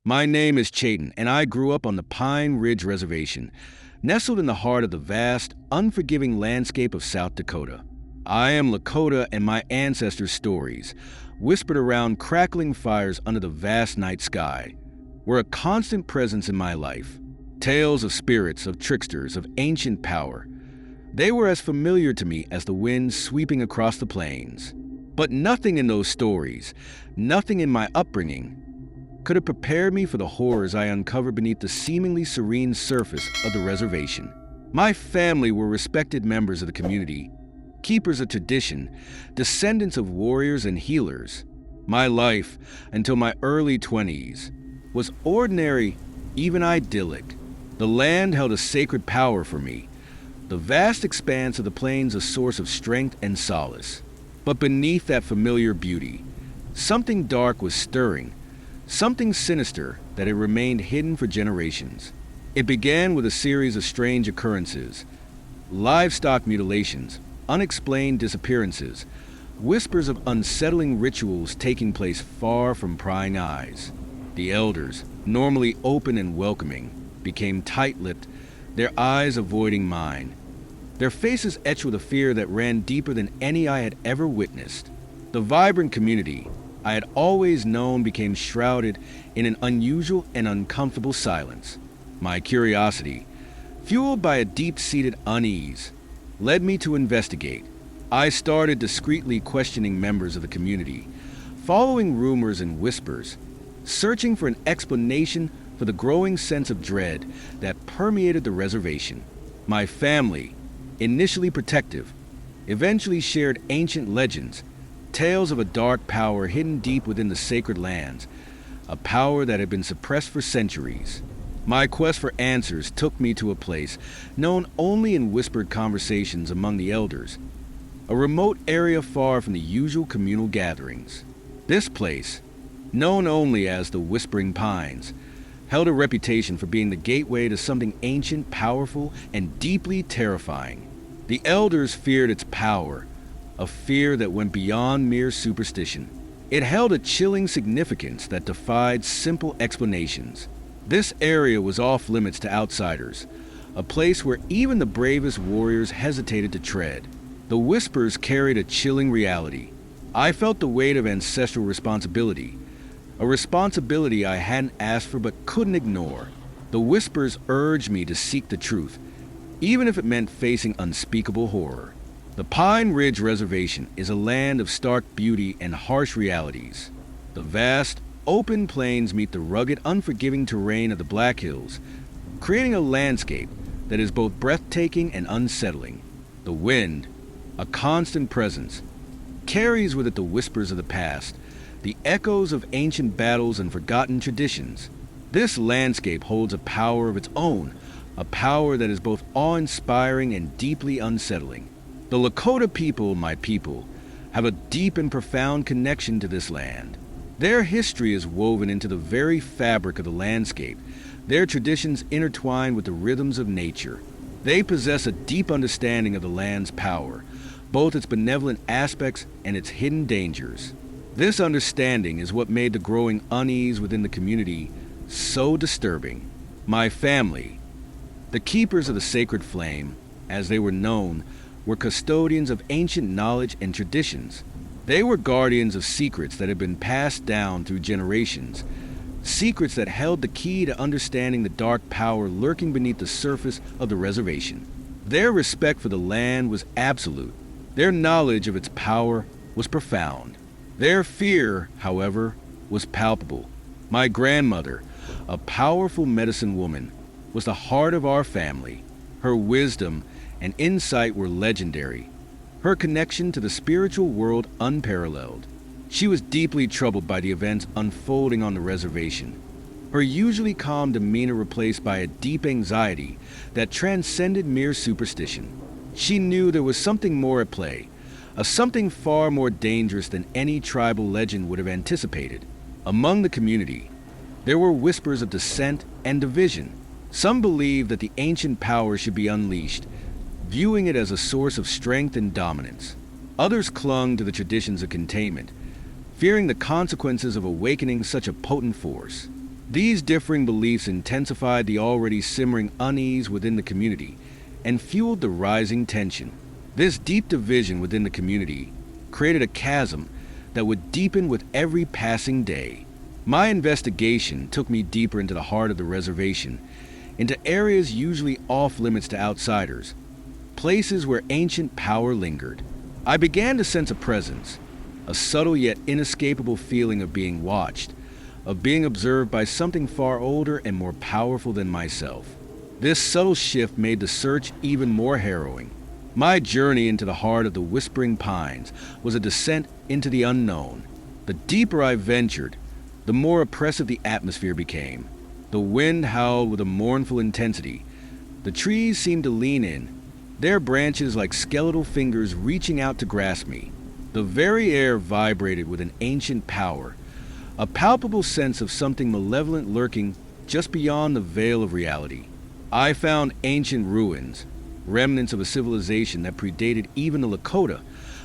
My name is Chayton, and I grew up on the Pine Ridge Reservation, nestled in the heart of the vast, unforgiving landscape of South Dakota. I am Lakota, and my ancestors' stories, whispered around crackling fires under the vast night sky, were a constant presence in my life. Tales of spirits, of tricksters, of ancient power. They were as familiar to me as the wind sweeping across the plains. But nothing in those stories, nothing in my upbringing, could have prepared me for the horrors I uncovered beneath the seemingly serene surface of the reservation. My family were respected members of the community, keepers of tradition, descendants of warriors and healers. My life, until my early 20s, was ordinary, even idyllic. The land held a sacred power for me, the vast expanse of the plains a source of strength and solace. But beneath that familiar beauty, something dark was stirring, something sinister that had remained hidden for generations. It began with a series of strange occurrences: livestock mutilations, unexplained disappearances, whispers of unsettling rituals taking place far from prying eyes. The elders, normally open and welcoming, became tight-lipped, their eyes avoiding mine, their faces etched with a fear that ran deeper than any I had ever witnessed. The vibrant community I had always known became shrouded in an unusual and uncomfortable silence. My curiosity, fueled by a deep-seated unease, led me to investigate. I started discreetly questioning members of the community, following rumors and whispers, searching for an explanation for the growing sense of dread that permeated the reservation. My family, initially protective, eventually shared ancient legends, tales of a dark power hidden deep within the sacred lands, a power that had been suppressed for centuries. My quest for answers took me to a place known only in whispered conversations among the elders, a remote area far from the usual communal gatherings. This place, known only as the Whispering Pines, held a reputation for being the gateway to something ancient, powerful, and deeply terrifying. The elders feared its power, a fear that went beyond mere superstition. It held a chilling significance that defied simple explanations. This area was off limits to outsiders, a place where even the bravest warriors hesitated to tread. The whispers carried a chilling reality. I felt the weight of ancestral responsibility, a responsibility I hadn't asked for but couldn't ignore. The whispers urged me to seek the truth, even if it meant facing unspeakable horror. The Pine Ridge Reservation is a land of stark beauty and harsh realities. The vast, open plains meet the rugged, unforgiving terrain of the Black Hills, creating a landscape that is both breathtaking and unsettling. The wind, a constant presence, carries with it the whispers of the past, the echoes of ancient battles and forgotten traditions. This landscape holds a power of its own, a power that is both awe-inspiring and deeply unsettling. The Lakota people, my people, have a deep and profound connection to this land. Their history is woven into the very fabric of the landscape, their traditions intertwined with the rhythms of nature. They possess a deep understanding of the land's power, both its benevolent aspects and its hidden dangers. This understanding is what made the growing unease within the community so disturbing. My family, the keepers of the sacred flame, as they were known, were custodians of ancient knowledge and traditions. They were guardians of secrets that had been passed down through generations, secrets that held the key to understanding the dark power lurking beneath the surface of the reservation. Their respect for the land was absolute. Their knowledge of its power was profound. Their fear, however, was palpable. My grandmother, a powerful medicine woman, was the heart of our family. Her wisdom and insight were legendary, her connection to the spiritual world unparalleled. She was deeply troubled by the events unfolding on the reservation, her usually calm demeanor replaced by a deep anxiety that transcended mere superstition. She knew there was something more at play, a something far more dangerous than any tribal legend would have anticipated. Among the community, there were whispers of dissent and division. Some believed that the ancient power should be unleashed, viewing it as a source of strength and dominance. Others clung to the traditions of containment, fearing the consequences of awakening such a potent force. These differing beliefs intensified the already simmering unease within the community and fueled the rising tension. This deep division within the community created a chasm that would deepen with every passing day. My investigation took me deeper into the heart of the reservation, into areas usually off limits to outsiders, places where ancient power lingered. I began to sense a presence, a subtle yet inescapable feeling of being watched, of being observed by something far older and more powerful than myself. This subtle shift made the search even more harrowing. My journey into the heart of the Whispering Pines was a descent into the unknown. The deeper I ventured, the more oppressive the atmosphere became. The wind howled with a mournful intensity. The trees seemed to lean in, their branches like skeletal fingers reaching out to grasp me. The very air vibrated with an ancient power, a palpable sense of something malevolent lurking just beyond the veil of reality. I found ancient ruins, remnants of a civilization that predated even the Lakota,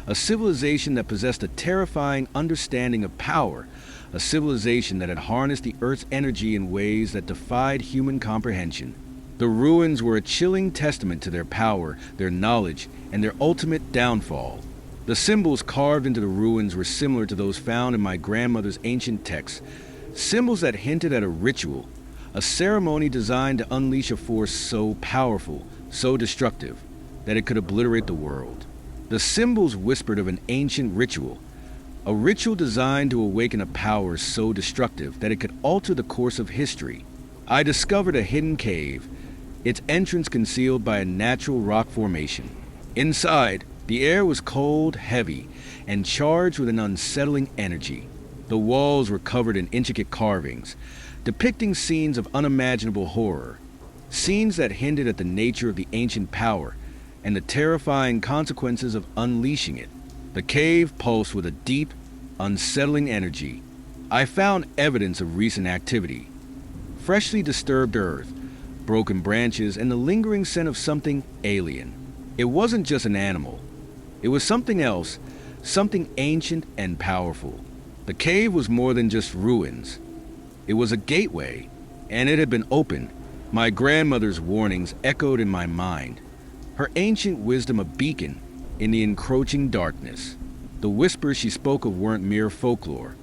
a civilization that possessed a terrifying understanding of power, a civilization that had harnessed the Earth's energy in ways that defied human comprehension. The ruins were a chilling testament to their power, their knowledge, and their ultimate downfall. The symbols carved into the ruins were similar to those found in my grandmother's ancient texts, symbols that hinted at a ritual, a ceremony designed to unleash a force so powerful, so destructive, that it could obliterate the world. The symbols whispered of an ancient ritual, a ritual designed to awaken a power so destructive that it could alter the course of history. I discovered a hidden cave, its entrance concealed by a natural rock formation. Inside, the air was cold, heavy, and charged with an unsettling energy. The walls were covered in intricate carvings, depicting scenes of unimaginable horror, scenes that hinted at the nature of the ancient power and the terrifying consequences of unleashing it. The cave pulsed with a deep, unsettling energy. I found evidence of recent activity, freshly disturbed earth, broken branches, and the lingering scent of something alien. It wasn't just an animal. It was something else, something ancient and powerful. The cave was more than just ruins. It was a gateway, and it had been opened. My grandmother's warnings echoed in my mind, her ancient wisdom a beacon in the encroaching darkness. The whispers she spoke of weren't mere folklore.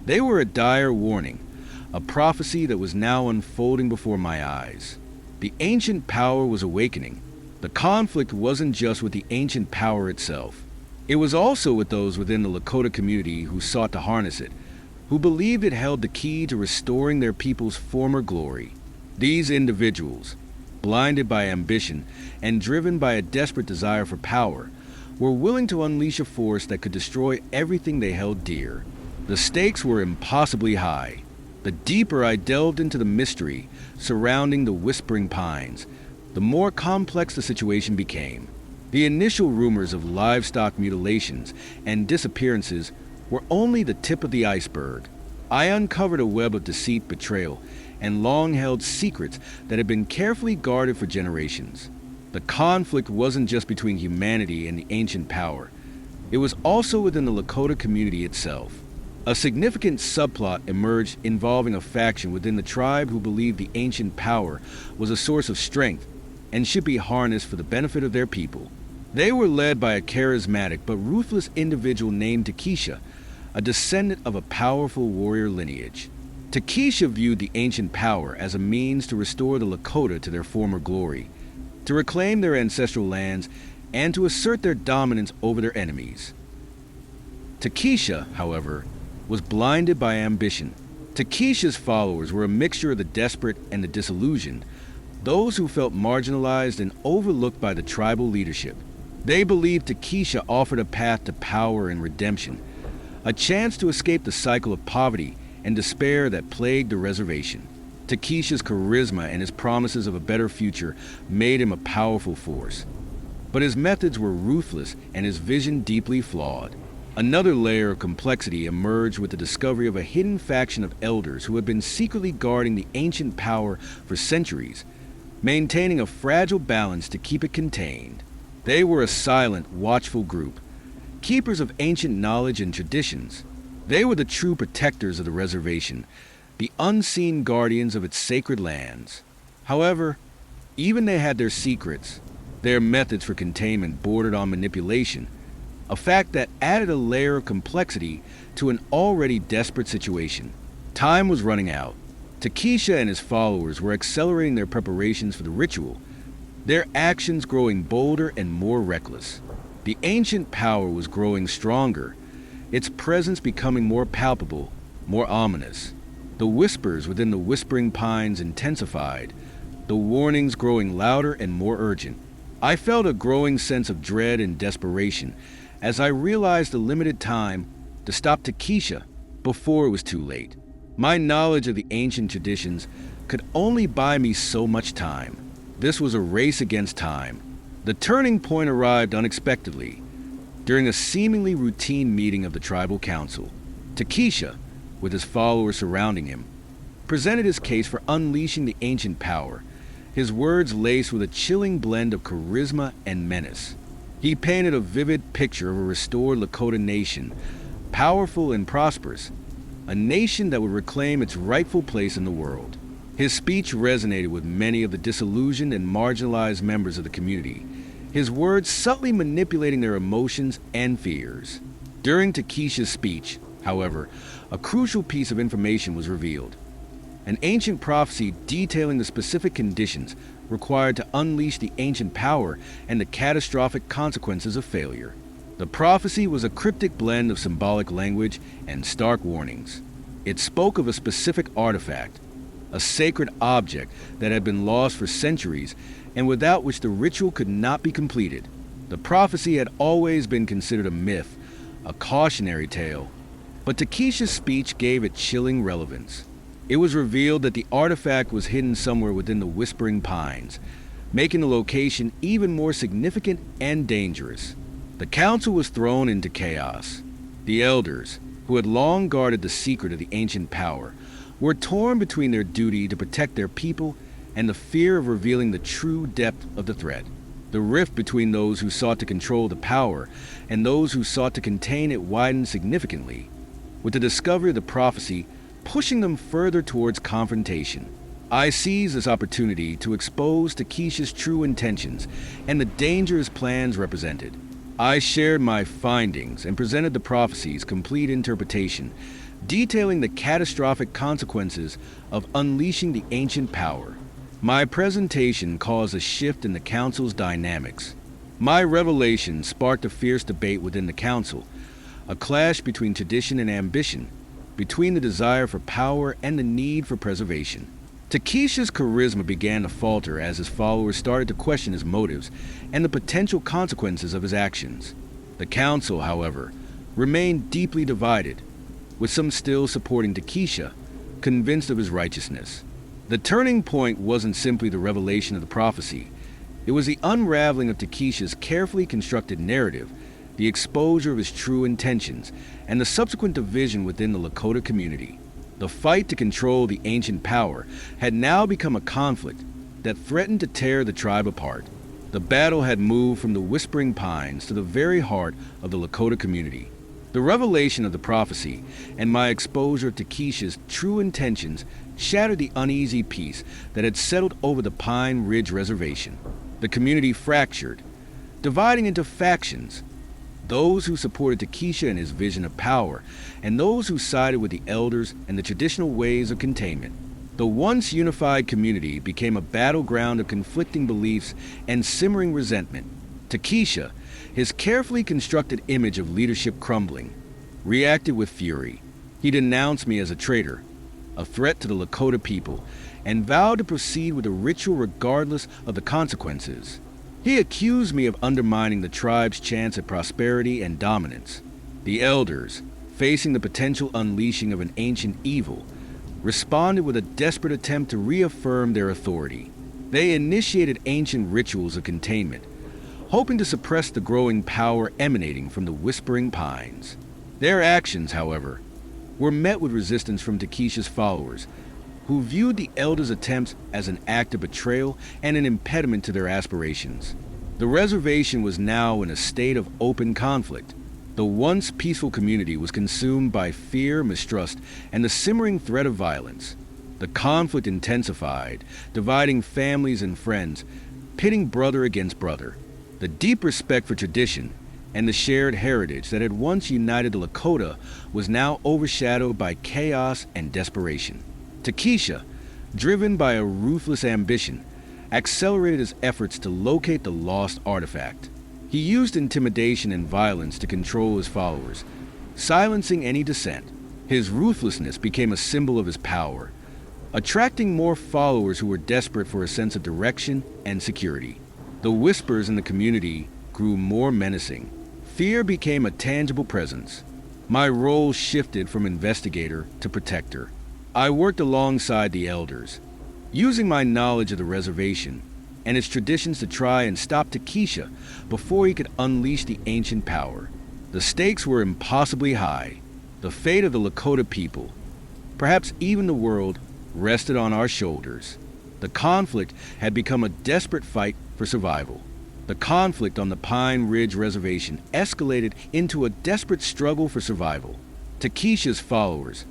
They were a dire warning, a prophecy that was now unfolding before my eyes. The ancient power was awakening. The conflict wasn't just with the ancient power itself. It was also with those within the Lakota community who sought to harness it, who believed it held the key to restoring their people's former glory. These individuals, blinded by ambition and driven by a desperate desire for power, were willing to unleash a force that could destroy everything they held dear. The stakes were impossibly high. The deeper I delved into the mystery surrounding the Whispering Pines, the more complex the situation became. The initial rumors of livestock mutilations and disappearances were only the tip of the iceberg. I uncovered a web of deceit, betrayal, and long-held secrets that had been carefully guarded for generations. The conflict wasn't just between humanity and the ancient power. It was also within the Lakota community itself. A significant subplot emerged involving a faction within the tribe who believed the ancient power was a source of strength and should be harnessed for the benefit of their people. They were led by a charismatic but ruthless individual named Takesha, a descendant of a powerful warrior lineage. Takesha viewed the ancient power as a means to restore the Lakota to their former glory, to reclaim their ancestral lands, and to assert their dominance over their enemies. Takesha, however, was blinded by ambition. Takesha's followers were a mixture of the desperate and the disillusioned, those who felt marginalized and overlooked by the tribal leadership. They believed Takesha offered a path to power and redemption, a chance to escape the cycle of poverty and despair that plagued the reservation. Takesha's charisma and his promises of a better future made him a powerful force. But his methods were ruthless and his vision deeply flawed. Another layer of complexity emerged with the discovery of a hidden faction of elders who had been secretly guarding the ancient power for centuries, maintaining a fragile balance to keep it contained. They were a silent, watchful group, keepers of ancient knowledge and traditions. They were the true protectors of the reservation, the unseen guardians of its sacred lands. However, even they had their secrets. Their methods for containment bordered on manipulation, a fact that added a layer of complexity to an already desperate situation. Time was running out. Takesha and his followers were accelerating their preparations for the ritual, their actions growing bolder and more reckless. The ancient power was growing stronger, its presence becoming more palpable, more ominous. The whispers within the whispering pines intensified, the warnings growing louder and more urgent. I felt a growing sense of dread and desperation as I realized the limited time to stop Takesha before it was too late. My knowledge of the ancient traditions could only buy me so much time. This was a race against time. The turning point arrived unexpectedly. During a seemingly routine meeting of the tribal council, Takesha, with his followers surrounding him, presented his case for unleashing the ancient power, his words laced with a chilling blend of charisma and menace. He painted a vivid picture of a restored Lakota nation, powerful and prosperous, a nation that would reclaim its rightful place in the world. His speech resonated with many of the disillusioned and marginalized members of the community, his words subtly manipulating their emotions and fears. During Takesha's speech, however, a crucial piece of information was revealed. An ancient prophecy detailing the specific conditions required to unleash the ancient power and the catastrophic consequences of failure. The prophecy was a cryptic blend of symbolic language and stark warnings. It spoke of a specific artifact, a sacred object that had been lost for centuries and without which the ritual could not be completed. The prophecy had always been considered a myth, a cautionary tale, but Takesha's speech gave it chilling relevance. It was revealed that the artifact was hidden somewhere within the Whispering Pines, making the location even more significant and dangerous. The council was thrown into chaos. The elders, who had long guarded the secret of the ancient power, were torn between their duty to protect their people and the fear of revealing the true depth of the threat. The rift between those who sought to control the power and those who sought to contain it widened significantly, with the discovery of the prophecy pushing them further towards confrontation. I seized this opportunity to expose Takesha's true intentions and the danger his plans represented. I shared my findings and presented the prophecy's complete interpretation, detailing the catastrophic consequences of unleashing the ancient power. My presentation caused a shift in the council's dynamics. My revelation sparked a fierce debate within the council, a clash between tradition and ambition, between the desire for power and the need for preservation. Takesha's charisma began to falter as his followers started to question his motives and the potential consequences of his actions. The council, however, remained deeply divided, with some still supporting Takesha, convinced of his righteousness. The turning point wasn't simply the revelation of the prophecy. It was the unraveling of Takesha's carefully constructed narrative, the exposure of his true intentions, and the subsequent division within the Lakota community. The fight to control the ancient power had now become a conflict that threatened to tear the tribe apart. The battle had moved from the Whispering Pines to the very heart of the Lakota community. The revelation of the prophecy and my exposure to Takesha's true intentions shattered the uneasy peace that had settled over the Pine Ridge Reservation. The community fractured, dividing into factions, those who supported Takesha and his vision of power, and those who sided with the elders and the traditional ways of containment. The once unified community became a battleground of conflicting beliefs and simmering resentment. Takesha, his carefully constructed image of leadership crumbling, reacted with fury. He denounced me as a traitor, a threat to the Lakota people, and vowed to proceed with the ritual regardless of the consequences. He accused me of undermining the tribe's chance at prosperity and dominance. The elders, facing the potential unleashing of an ancient evil, responded with a desperate attempt to reaffirm their authority. They initiated ancient rituals of containment, hoping to suppress the growing power emanating from the Whispering Pines. Their actions, however, were met with resistance from Takesha's followers, who viewed the elders' attempts as an act of betrayal and an impediment to their aspirations. The reservation was now in a state of open conflict. The once peaceful community was consumed by fear, mistrust, and the simmering threat of violence. The conflict intensified, dividing families and friends, pitting brother against brother. The deep respect for tradition and the shared heritage that had once united the Lakota was now overshadowed by chaos and desperation. Takesha, driven by a ruthless ambition, accelerated his efforts to locate the lost artifact. He used intimidation and violence to control his followers, silencing any dissent. His ruthlessness became a symbol of his power, attracting more followers who were desperate for a sense of direction and security. The whispers in the community grew more menacing. Fear became a tangible presence. My role shifted from investigator to protector. I worked alongside the elders, using my knowledge of the reservation and its traditions to try and stop Takesha before he could unleash the ancient power. The stakes were impossibly high. The fate of the Lakota people, perhaps even the world, rested on our shoulders. The conflict had become a desperate fight for survival. The conflict on the Pine Ridge Reservation escalated into a desperate struggle for survival. Takesha's followers,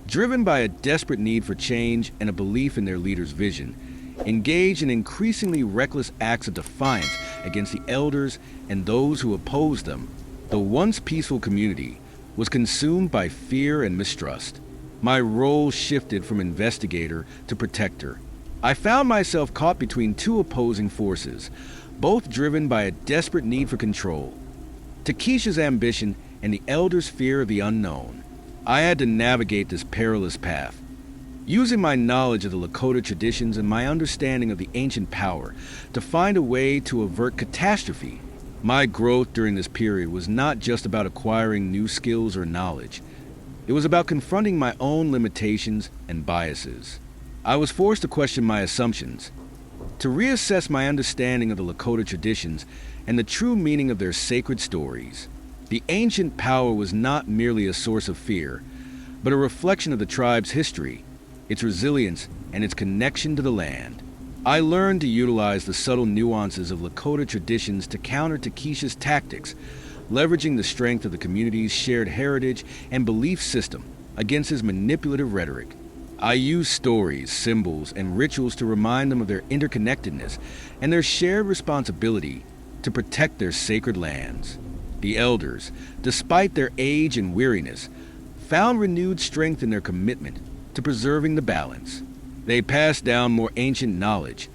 driven by a desperate need for change and a belief in their leader's vision, engaged in increasingly reckless acts of defiance against the elders and those who opposed them. The once peaceful community was consumed by fear and mistrust. My role shifted from investigator to protector. I found myself caught between two opposing forces, both driven by a desperate need for control. Takesha's ambition and the elders' fear of the unknown. I had to navigate this perilous path, using my knowledge of the Lakota traditions and my understanding of the ancient power to find a way to avert catastrophe. My growth during this period was not just about acquiring new skills or knowledge. It was about confronting my own limitations and biases. I was forced to question my assumptions, to reassess my understanding of the Lakota traditions and the true meaning of their sacred stories. The ancient power was not merely a source of fear, but a reflection of the tribe's history, its resilience, and its connection to the land. I learned to utilize the subtle nuances of Lakota traditions to counter Takesha's tactics, leveraging the strength of the community's shared heritage and belief system against his manipulative rhetoric. I used stories, symbols, and rituals to remind them of their interconnectedness and their shared responsibility to protect their sacred lands. The elders, despite their age and weariness, found renewed strength in their commitment to preserving the balance. They passed down more ancient knowledge,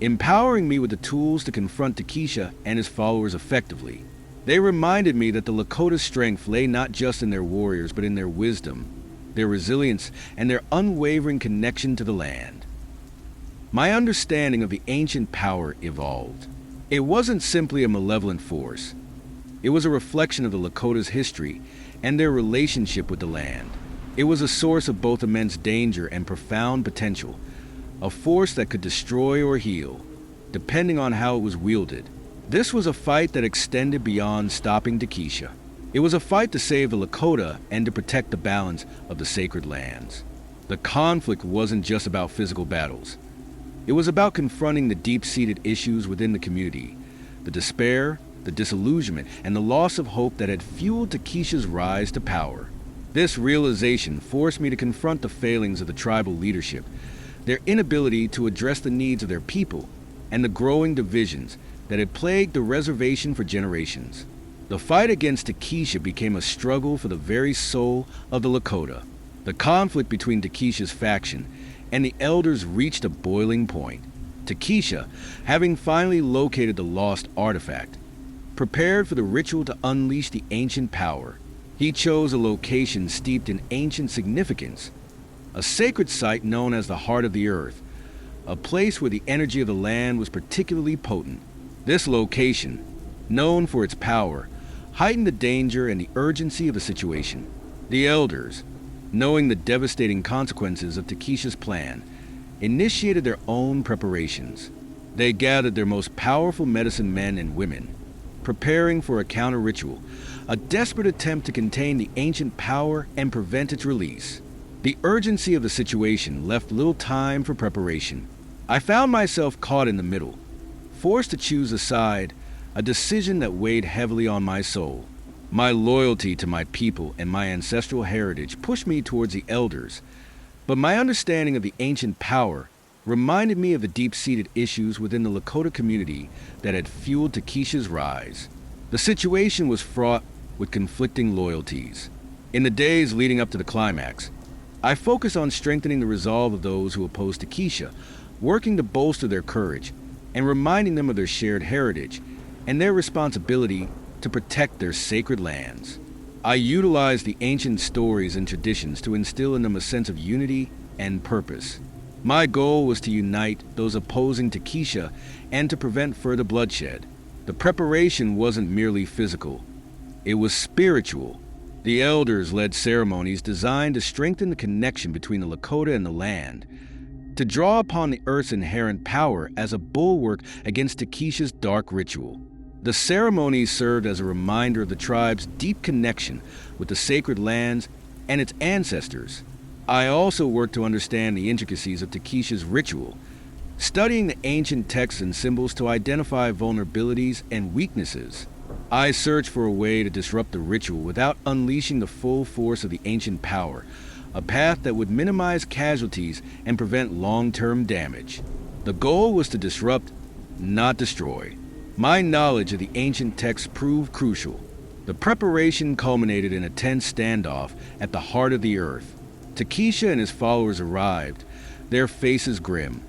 empowering me with the tools to confront Takesha and his followers effectively. They reminded me that the Lakota's strength lay not just in their warriors, but in their wisdom, their resilience, and their unwavering connection to the land. My understanding of the ancient power evolved. It wasn't simply a malevolent force. It was a reflection of the Lakota's history and their relationship with the land. It was a source of both immense danger and profound potential, a force that could destroy or heal, depending on how it was wielded. This was a fight that extended beyond stopping Takesha. It was a fight to save the Lakota and to protect the balance of the sacred lands. The conflict wasn't just about physical battles. It was about confronting the deep-seated issues within the community, the despair, the disillusionment, and the loss of hope that had fueled Takesha's rise to power. This realization forced me to confront the failings of the tribal leadership, their inability to address the needs of their people, and the growing divisions that had plagued the reservation for generations. The fight against Takesha became a struggle for the very soul of the Lakota. The conflict between Takesha's faction and the elders reached a boiling point. Takesha, having finally located the lost artifact, prepared for the ritual to unleash the ancient power. He chose a location steeped in ancient significance, a sacred site known as the Heart of the Earth, a place where the energy of the land was particularly potent. This location, known for its power, heightened the danger and the urgency of the situation. The elders, knowing the devastating consequences of Takesha's plan, initiated their own preparations. They gathered their most powerful medicine men and women, preparing for a counter-ritual, a desperate attempt to contain the ancient power and prevent its release. The urgency of the situation left little time for preparation. I found myself caught in the middle, forced to choose a side, a decision that weighed heavily on my soul. My loyalty to my people and my ancestral heritage pushed me towards the elders, but my understanding of the ancient power reminded me of the deep-seated issues within the Lakota community that had fueled Takesha's rise. The situation was fraught with conflicting loyalties. In the days leading up to the climax, I focused on strengthening the resolve of those who opposed Takesha, working to bolster their courage and reminding them of their shared heritage and their responsibility to protect their sacred lands. I utilized the ancient stories and traditions to instill in them a sense of unity and purpose. My goal was to unite those opposing Takesha and to prevent further bloodshed. The preparation wasn't merely physical, it was spiritual. The elders led ceremonies designed to strengthen the connection between the Lakota and the land, to draw upon the Earth's inherent power as a bulwark against Takesha's dark ritual. The ceremonies served as a reminder of the tribe's deep connection with the sacred lands and its ancestors. I also worked to understand the intricacies of Takesha's ritual, studying the ancient texts and symbols to identify vulnerabilities and weaknesses. I searched for a way to disrupt the ritual without unleashing the full force of the ancient power, a path that would minimize casualties and prevent long-term damage. The goal was to disrupt, not destroy. My knowledge of the ancient texts proved crucial. The preparation culminated in a tense standoff at the heart of the earth. Takesha and his followers arrived, their faces grim,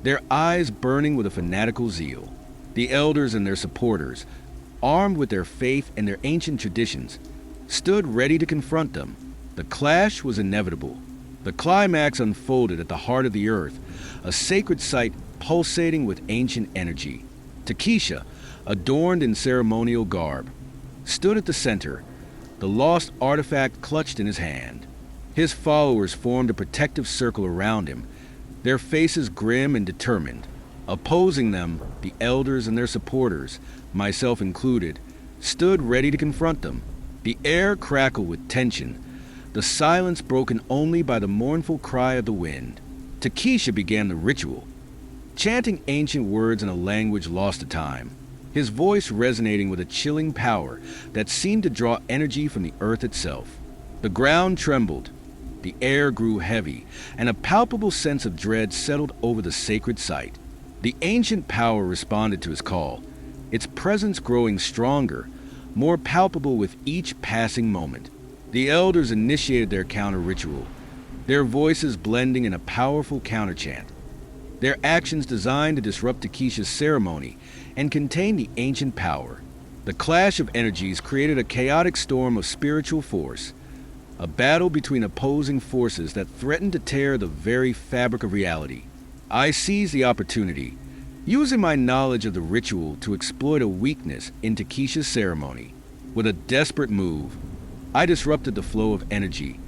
their eyes burning with a fanatical zeal. The elders and their supporters, armed with their faith and their ancient traditions, stood ready to confront them. The clash was inevitable. The climax unfolded at the heart of the earth, a sacred site pulsating with ancient energy. Takesha, adorned in ceremonial garb, stood at the center, the lost artifact clutched in his hand. His followers formed a protective circle around him, their faces grim and determined. Opposing them, the elders and their supporters, myself included, stood ready to confront them. The air crackled with tension, the silence broken only by the mournful cry of the wind. Takesha began the ritual, chanting ancient words in a language lost to time, his voice resonating with a chilling power that seemed to draw energy from the earth itself. The ground trembled, the air grew heavy, and a palpable sense of dread settled over the sacred site. The ancient power responded to his call, its presence growing stronger, more palpable with each passing moment. The elders initiated their counter-ritual, their voices blending in a powerful counter-chant, their actions designed to disrupt Takesha's ceremony and contain the ancient power. The clash of energies created a chaotic storm of spiritual force, a battle between opposing forces that threatened to tear the very fabric of reality. I seized the opportunity, using my knowledge of the ritual to exploit a weakness in Takesha's ceremony. With a desperate move, I disrupted the flow of energy,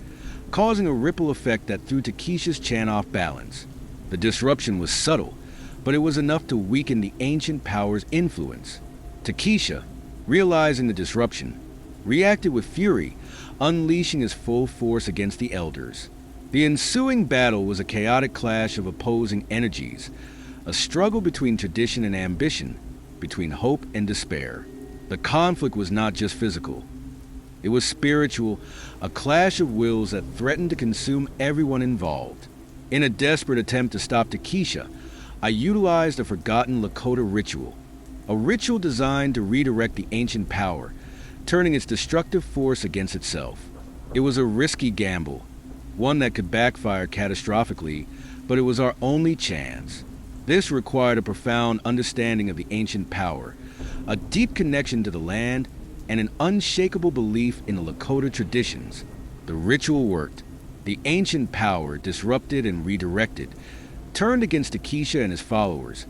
causing a ripple effect that threw Takesha's chant off balance. The disruption was subtle, but it was enough to weaken the ancient power's influence. Takesha, realizing the disruption, reacted with fury, unleashing his full force against the elders. The ensuing battle was a chaotic clash of opposing energies, a struggle between tradition and ambition, between hope and despair. The conflict was not just physical. It was spiritual, a clash of wills that threatened to consume everyone involved. In a desperate attempt to stop Takesha, I utilized a forgotten Lakota ritual, a ritual designed to redirect the ancient power, turning its destructive force against itself. It was a risky gamble, one that could backfire catastrophically, but it was our only chance. This required a profound understanding of the ancient power, a deep connection to the land, and an unshakable belief in the Lakota traditions. The ritual worked. The ancient power, disrupted and redirected, turned against Takesha and his followers,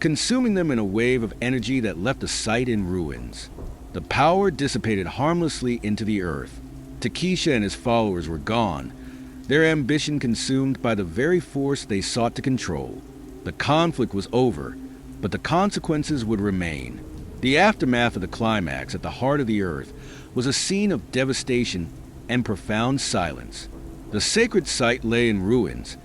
consuming them in a wave of energy that left the site in ruins. The power dissipated harmlessly into the earth. Takesha and his followers were gone, their ambition consumed by the very force they sought to control. The conflict was over, but the consequences would remain. The aftermath of the climax at the heart of the earth was a scene of devastation and profound silence. The sacred site lay in ruins,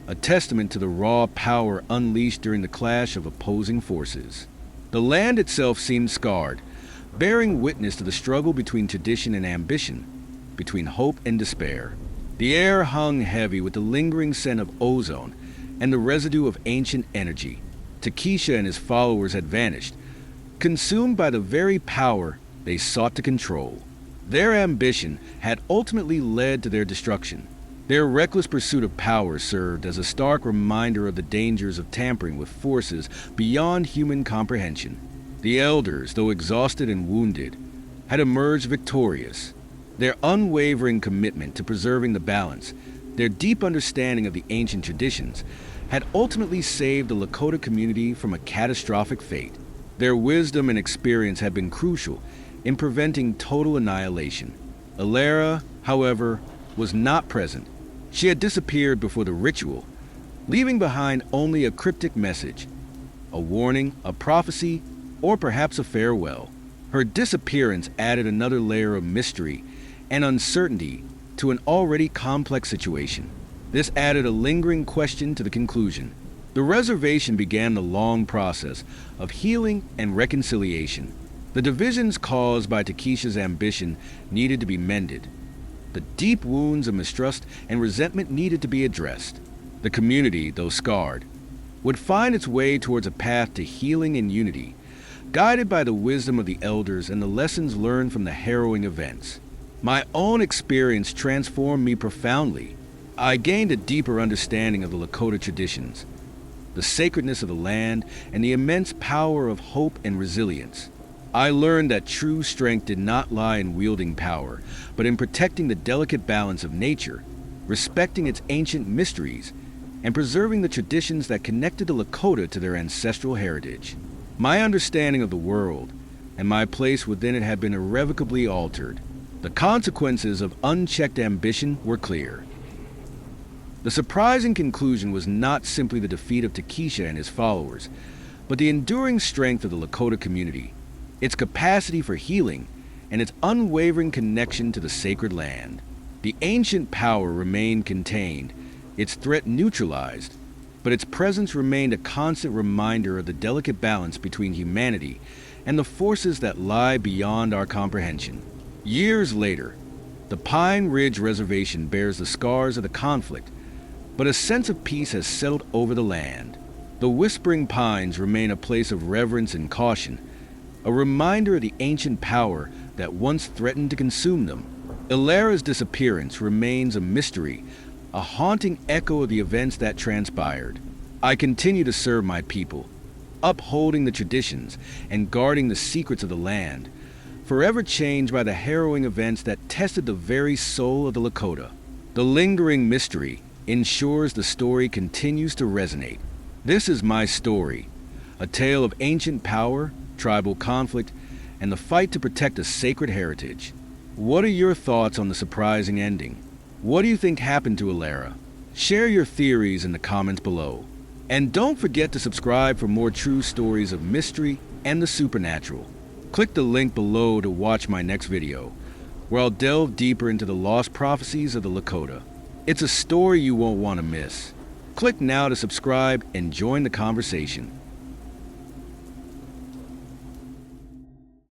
a testament to the raw power unleashed during the clash of opposing forces. The land itself seemed scarred, bearing witness to the struggle between tradition and ambition, between hope and despair. The air hung heavy with the lingering scent of ozone and the residue of ancient energy. Takesha and his followers had vanished, consumed by the very power they sought to control. Their ambition had ultimately led to their destruction. Their reckless pursuit of power served as a stark reminder of the dangers of tampering with forces beyond human comprehension. The elders, though exhausted and wounded, had emerged victorious. Their unwavering commitment to preserving the balance, their deep understanding of the ancient traditions, had ultimately saved the Lakota community from a catastrophic fate. Their wisdom and experience had been crucial in preventing total annihilation. Alara, however, was not present. She had disappeared before the ritual, leaving behind only a cryptic message, a warning, a prophecy, or perhaps a farewell. Her disappearance added another layer of mystery and uncertainty to an already complex situation. This added a lingering question to the conclusion. The reservation began the long process of healing and reconciliation. The divisions caused by Takesha's ambition needed to be mended. The deep wounds of mistrust and resentment needed to be addressed. The community, though scarred, would find its way towards a path to healing and unity, guided by the wisdom of the elders and the lessons learned from the harrowing events. My own experience transformed me profoundly. I gained a deeper understanding of the Lakota traditions, the sacredness of the land, and the immense power of hope and resilience. I learned that true strength did not lie in wielding power, but in protecting the delicate balance of nature, respecting its ancient mysteries, and preserving the traditions that connected the Lakota to their ancestral heritage. My understanding of the world and my place within it had been irrevocably altered. The consequences of unchecked ambition were clear. The surprising conclusion was not simply the defeat of Takesha and his followers, but the enduring strength of the Lakota community, its capacity for healing, and its unwavering connection to the sacred land. The ancient power remained contained, its threat neutralized, but its presence remained a constant reminder of the delicate balance between humanity and the forces that lie beyond our comprehension. Years later, the Pine Ridge Reservation bears the scars of the conflict, but a sense of peace has settled over the land. The Whispering Pines remain a place of reverence and caution, a reminder of the ancient power that once threatened to consume them. Alara's disappearance remains a mystery, a haunting echo of the events that transpired. I continue to serve my people, upholding the traditions and guarding the secrets of the land, forever changed by the harrowing events that tested the very soul of the Lakota. The lingering mystery ensures the story continues to resonate. This is my story, a tale of ancient power, tribal conflict, and the fight to protect a sacred heritage. What are your thoughts on the surprising ending? What do you think happened to Alara? Share your theories in the comments below. And don't forget to subscribe for more true stories of mystery and the supernatural. Click the link below to watch my next video, where I'll delve deeper into the lost prophecies of the Lakota. It's a story you won't want to miss. Click now to subscribe and join the conversation.